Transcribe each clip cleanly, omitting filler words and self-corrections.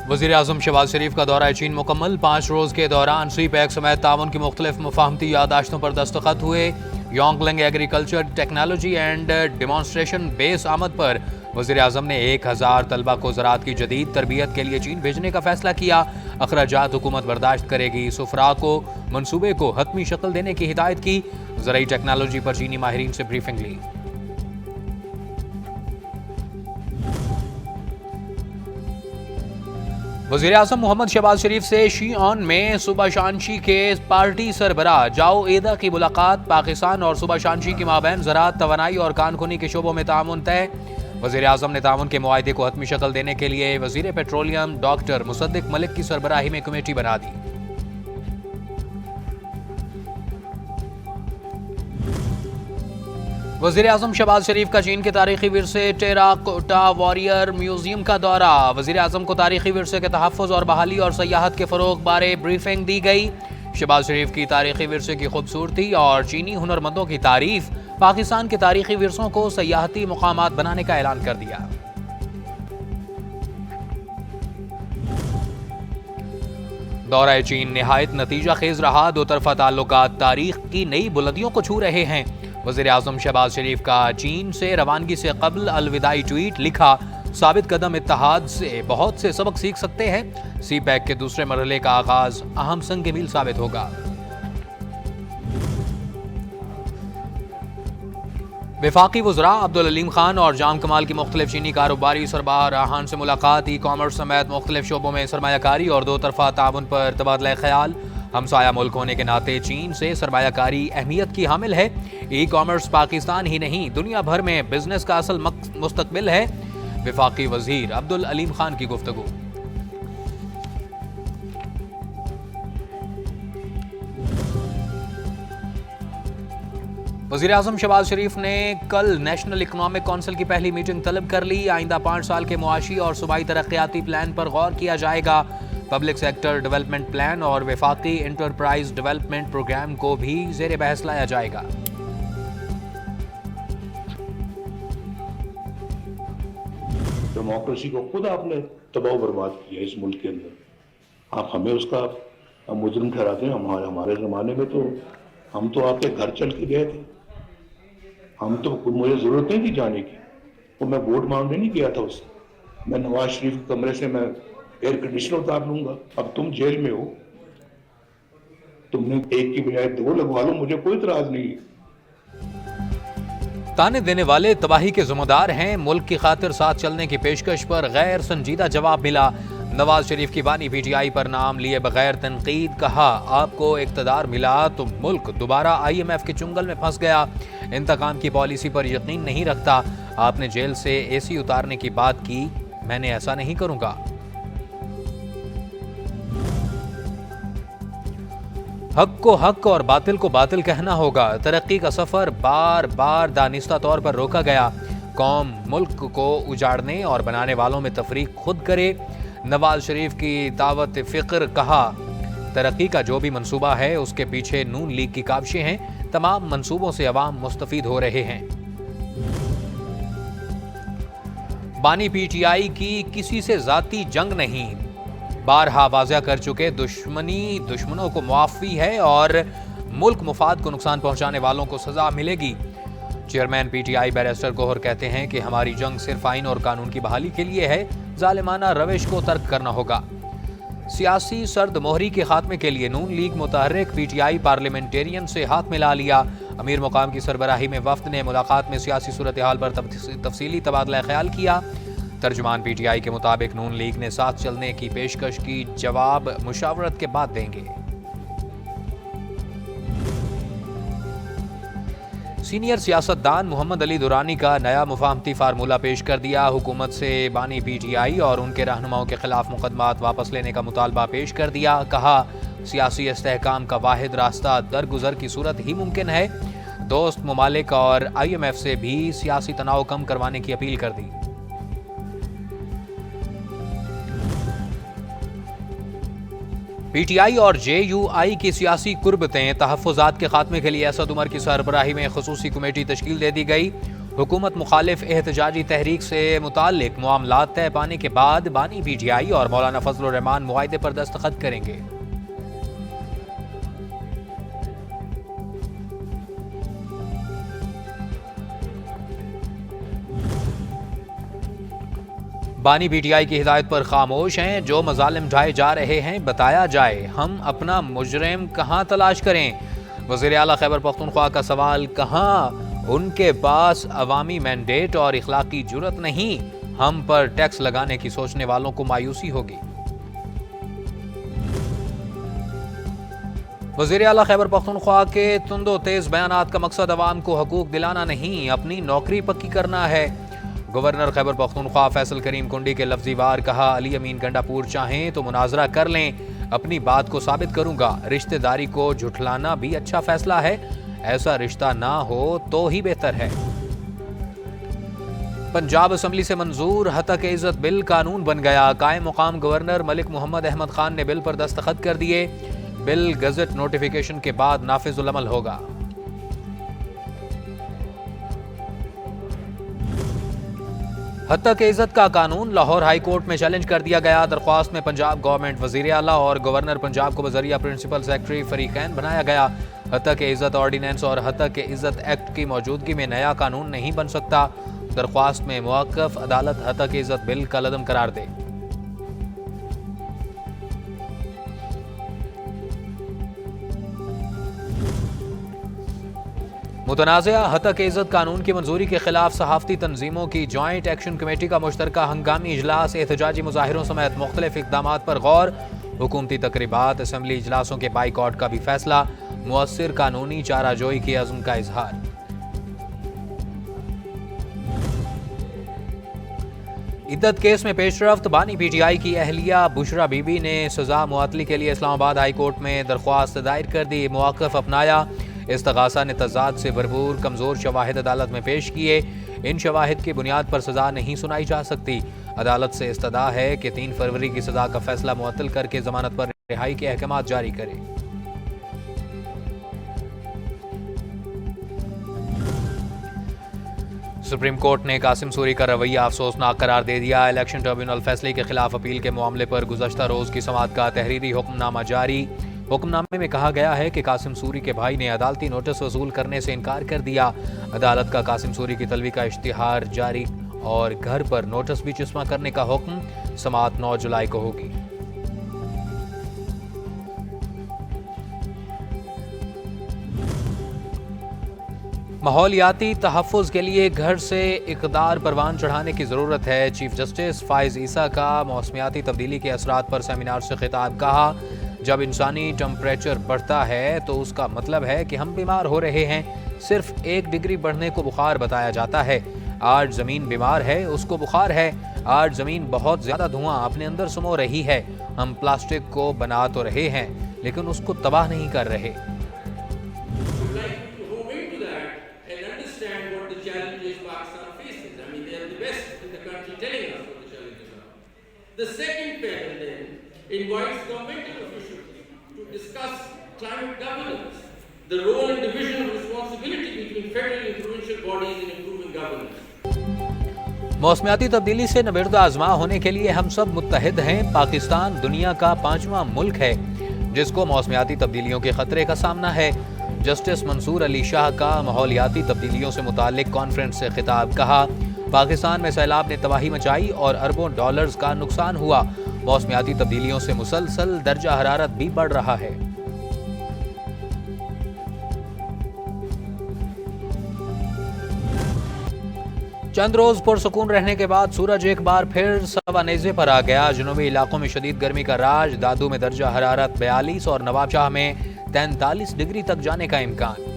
وزیراعظم شہباز شریف کا دورہ چین مکمل 5 روز کے دوران سی پیک سمیت تعاون کی مختلف مفاہمتی یادداشتوں پر دستخط ہوئے Yangling agriculture technology and demonstration base آمد پر وزیراعظم نے 1000 طلبہ کو زراعت کی جدید تربیت کے لیے چین بھیجنے کا فیصلہ کیا اخراجات حکومت برداشت کرے گی سفراء کو منصوبے کو حتمی شکل دینے کی ہدایت کی زرعی ٹیکنالوجی پر چینی ماہرین سے بریفنگ لی وزیراعظم محمد شہباز شریف سے شی آن میں صوبہ شانشی کے پارٹی سربراہ جاؤ ایدا کی ملاقات پاکستان اور صوبہ شانشی کے مابین زراعت توانائی اور کان کنی کے شعبوں میں تعاون طے وزیراعظم نے تعاون کے معاہدے کو حتمی شکل دینے کے لیے وزیر پیٹرولیم ڈاکٹر مصدق ملک کی سربراہی میں کمیٹی بنا دی وزیراعظم شہباز شریف کا چین کے تاریخی ورثے ٹیراکوٹا واریر میوزیم کا دورہ وزیراعظم کو تاریخی ورثے کے تحفظ اور بحالی اور سیاحت کے فروغ بارے بریفنگ دی گئی شہباز شریف کی تاریخی ورثے کی خوبصورتی اور چینی ہنرمندوں کی تعریف پاکستان کے تاریخی ورثوں کو سیاحتی مقامات بنانے کا اعلان کر دیا دورہ چین نہایت نتیجہ خیز رہا دو طرفہ تعلقات تاریخ کی نئی بلندیوں کو چھو رہے ہیں وزیراعظم شہباز شریف کا چین سے روانگی سے قبل الوداعی ٹویٹ لکھا ثابت قدم اتحاد سے بہت سے سبق سیکھ سکتے ہیں سی پیک کے دوسرے مرحلے کا آغاز اہم سنگ میل ثابت ہوگا وفاقی وزراء عبدالعلیم خان اور جام کمال کی مختلف چینی کاروباری سربراہان سے ملاقات ای کامرس سمیت مختلف شعبوں میں سرمایہ کاری اور دو طرفہ تعاون پر تبادلہ خیال ہمسایہ ملک ہونے کے ناطے چین سے سرمایہ کاری اہمیت کی حامل ہے ای کامرس پاکستان ہی نہیں دنیا بھر میں بزنس کا اصل مستقبل ہے وفاقی وزیر عبدالعلیم خان کی گفتگو وزیراعظم شہباز شریف نے کل نیشنل اکنامک کونسل کی پہلی میٹنگ طلب کر لی آئندہ 5 سال کے معاشی اور صوبائی ترقیاتی پلان پر غور کیا جائے گا پبلک سیکٹر ڈیولپمنٹ پلان اور وفاقی انٹرپرائز ڈیولپمنٹ پروگرام کو بھی زیر بحث لایا جائے گا ڈیموکریسی کو خود آپ نے تباہ و برباد کیا اس ملک کے اندر آپ ہمیں اس کا مجرم ٹھہراتے ہیں ہمارے زمانے میں تو ہم تو آپ کے گھر چل کے گئے تھے ہم تو مجھے ضرورت نہیں تھی جانے کی وہ میں ووٹ مانگنے نہیں گیا تھا اس سے میں نواز شریف کے کمرے سے میں ایئر کنڈیشنر اتار لوں گا اب تم جیل میں ہو تم نے ایک کی بجائے 2 لگوا لو مجھے کوئی اعتراض نہیں ہے تانے دینے والے تباہی کے ذمہ دار ہیں ملک کی خاطر ساتھ چلنے کی پیشکش پر غیر سنجیدہ جواب ملا نواز شریف کی بانی پی ٹی آئی پر نام لیے بغیر تنقید کہا آپ کو اقتدار ملا تو ملک دوبارہ آئی ایم ایف کے چنگل میں پھنس گیا انتقام کی پالیسی پر یقین نہیں رکھتا آپ نے جیل سے اے سی اتارنے کی بات کی میں نے ایسا نہیں کروں گا حق کو حق اور باطل کو باطل کہنا ہوگا ترقی کا سفر بار بار دانستہ طور پر روکا گیا قوم ملک کو اجاڑنے اور بنانے والوں میں تفریق خود کرے نواز شریف کی دعوت فکر کہا ترقی کا جو بھی منصوبہ ہے اس کے پیچھے نون لیگ کی کاوشیں ہیں تمام منصوبوں سے عوام مستفید ہو رہے ہیں بانی پی ٹی آئی کی کسی سے ذاتی جنگ نہیں بارہا واضح کر چکے دشمنوں کو معافی ہے اور ملک مفاد کو نقصان پہنچانے والوں کو سزا ملے گی chairman P T I barrister Gohar کہتے ہیں کہ ہماری جنگ صرف آئین اور قانون کی بحالی کے لیے ہے ظالمانہ روش کو ترک کرنا ہوگا سیاسی سرد مہری کے خاتمے کے لیے نون لیگ متحرک پی ٹی آئی پارلیمنٹیرین سے ہاتھ ملا لیا امیر مقام کی سربراہی میں وفد نے ملاقات میں سیاسی صورتحال پر تفصیلی تبادلہ خیال کیا ترجمان پی ٹی آئی کے مطابق نون لیگ نے ساتھ چلنے کی پیشکش کی جواب مشاورت کے بعد دیں گے سینئر سیاستدان محمد علی دورانی کا نیا مفاہمتی فارمولہ پیش کر دیا حکومت سے بانی پی ٹی آئی اور ان کے رہنماؤں کے خلاف مقدمات واپس لینے کا مطالبہ پیش کر دیا کہا سیاسی استحکام کا واحد راستہ درگزر کی صورت ہی ممکن ہے دوست ممالک اور آئی ایم ایف سے بھی سیاسی تناؤ کم کروانے کی اپیل کر دی پی ٹی آئی اور جے یو آئی کی سیاسی قربتیں تحفظات کے خاتمے کے لیے اسد عمر کی سربراہی میں خصوصی کمیٹی تشکیل دے دی گئی حکومت مخالف احتجاجی تحریک سے متعلق معاملات طے پانے کے بعد بانی پی ٹی آئی اور مولانا فضل الرحمان معاہدے پر دستخط کریں گے۔ بانی پی ٹی آئی کی ہدایت پر خاموش ہیں، جو مظالم ڈھائے جا رہے ہیں بتایا جائے، ہم اپنا مجرم کہاں تلاش کریں؟ وزیر اعلیٰ خیبر پختونخوا کا سوال، کہاں ان کے پاس عوامی مینڈیٹ اور اخلاقی جرأت نہیں؟ ہم پر ٹیکس لگانے کی سوچنے والوں کو مایوسی ہوگی۔ وزیر اعلیٰ خیبر پختونخوا کے تند و تیز بیانات کا مقصد عوام کو حقوق دلانا نہیں، اپنی نوکری پکی کرنا ہے۔ گورنر خیبر پختونخوا فیصل کریم کنڈی کے لفظی وار، کہا علی امین گنڈا پور چاہیں تو مناظرہ کر لیں، اپنی بات کو ثابت کروں گا۔ رشتہ داری کو جھٹلانا بھی اچھا فیصلہ ہے، ایسا رشتہ نہ ہو تو ہی بہتر ہے۔ پنجاب اسمبلی سے منظور ہتک عزت بل قانون بن گیا، قائم مقام گورنر ملک محمد احمد خان نے بل پر دستخط کر دیے، بل گزٹ نوٹیفیکیشن کے بعد نافذ العمل ہوگا۔ حتیٰ کہ عزت کا قانون لاہور ہائی کورٹ میں چیلنج کر دیا گیا۔ درخواست میں پنجاب گورنمنٹ، وزیر اعلیٰ اور گورنر پنجاب کو بذریعہ پرنسپل سیکرٹری فریقین بنایا گیا۔ حتیٰ کہ عزت آرڈیننس اور حتیٰ کہ عزت ایکٹ کی موجودگی میں نیا قانون نہیں بن سکتا۔ درخواست میں موقف عدالت حتیٰ کہ عزت بل کا لدم قرار دے۔ متنازعہ حتیٰ کہ عزت قانون کی منظوری کے خلاف صحافتی تنظیموں کی جوائنٹ ایکشن کمیٹی کا مشترکہ ہنگامی اجلاس، احتجاجی مظاہروں سمیت مختلف اقدامات پر غور۔ حکومتی تقریبات، اسمبلی اجلاسوں کے بائیکاٹ کا بھی فیصلہ، مؤثر قانونی چارہ جوئی کے عزم کا اظہار۔ عدت کیس میں پیش رفت، بانی پی ٹی آئی کی اہلیہ بشرا بی بی نے سزا معطلی کے لیے اسلام آباد ہائی کورٹ میں درخواست دائر کر دی، موقف اپنایا۔ استغاثہ نے تضاد سے بھرپور کمزور شواہد عدالت میں پیش کیے، ان شواہد کی بنیاد پر سزا نہیں سنائی جا سکتی۔ عدالت سے استدعا ہے کہ 3 فروری کی سزا کا فیصلہ معطل کر کے ضمانت پر رہائی کے احکامات جاری کرے۔ سپریم کورٹ نے قاسم سوری کا رویہ افسوسناک قرار دے دیا، الیکشن ٹربیونل فیصلے کے خلاف اپیل کے معاملے پر گزشتہ روز کی سماعت کا تحریری حکم نامہ جاری۔ حکم نامے میں کہا گیا ہے کہ قاسم سوری کے بھائی نے عدالتی نوٹس وصول کرنے سے انکار کر دیا۔ عدالت کا قاسم سوری کی طلبی کا اشتہار جاری اور گھر پر نوٹس بھی چسپاں کرنے کا حکم، سماعت 9 جولائی کو ہوگی۔ ماحولیاتی تحفظ کے لیے گھر سے اقدار پروان چڑھانے کی ضرورت ہے، چیف جسٹس فائز عیسیٰ کا موسمیاتی تبدیلی کے اثرات پر سیمینار سے خطاب، کہا جب انسانی ٹمپریچر بڑھتا ہے تو اس کا مطلب ہے کہ ہم بیمار ہو رہے ہیں، صرف 1 ڈگری بڑھنے کو بخار بتایا جاتا ہے۔ آج زمین بیمار ہے، اس کو بخار ہے۔ آج زمین بہت زیادہ دھواں اپنے اندر سمو رہی ہے، ہم پلاسٹک کو بنا تو رہے ہیں لیکن اس کو تباہ نہیں کر رہے۔ The second panel then invites governmental officials to discuss climate governance, the role and division of responsibility between federal and provincial bodies in improving governance. موسمیاتی تبدیلی سے نبرد آزما ہونے کے لیے ہم سب متحد ہیں۔ پاکستان دنیا کا 5واں ملک ہے جس کو موسمیاتی تبدیلیوں کے خطرے کا سامنا ہے۔ جسٹس منصور علی شاہ کا ماحولیاتی تبدیلیوں سے متعلق کانفرنس سے خطاب، کہا پاکستان میں سیلاب نے تباہی مچائی اور اربوں ڈالرز کا نقصان ہوا، موسمیاتی تبدیلیوں سے مسلسل درجہ حرارت بھی بڑھ رہا ہے۔ چند روز پرسکون رہنے کے بعد سورج ایک بار پھر سوا نیزے پر آ گیا۔ جنوبی علاقوں میں شدید گرمی کا راج، دادو میں درجہ حرارت 42 اور نواب شاہ میں 43 ڈگری تک جانے کا امکان۔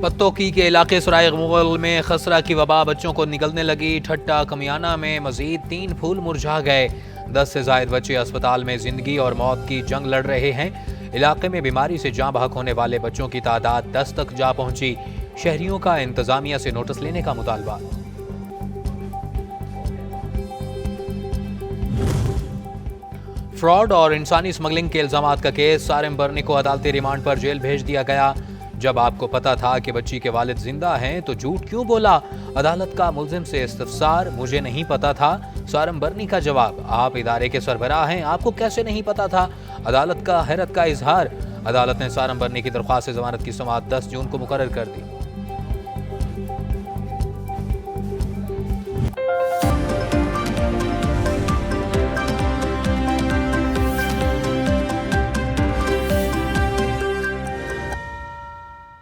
پتوکی کے علاقے سرائے مغل میں خسرہ کی وبا بچوں کو نگلنے لگی۔ ٹھٹا کمیانہ میں مزید 3 پھول مرجھا گئے۔ 10 سے زائد بچے اسپتال میں زندگی اور موت کی جنگ لڑ رہے ہیں۔ علاقے میں بیماری سے جاں بحق ہونے والے بچوں کی تعداد 10 تک جا پہنچی۔ شہریوں کا انتظامیہ سے نوٹس لینے کا مطالبہ۔ فراڈ اور انسانی اسمگلنگ کے الزامات کا کیس سارم برنی کو عدالتی ریمانڈ پر جیل بھیج دیا گیا۔ جب آپ کو پتا تھا کہ بچی کے والد زندہ ہیں تو جھوٹ کیوں بولا؟ عدالت کا ملزم سے استفسار۔ مجھے نہیں پتا تھا۔ سارم برنی کا جواب، آپ ادارے کے سربراہ ہیں، آپ کو کیسے نہیں پتا تھا؟ عدالت کا حیرت کا اظہار۔ عدالت نے سارم برنی کی درخواست ضمانت کی سماعت 10 جون کو مقرر کر دی۔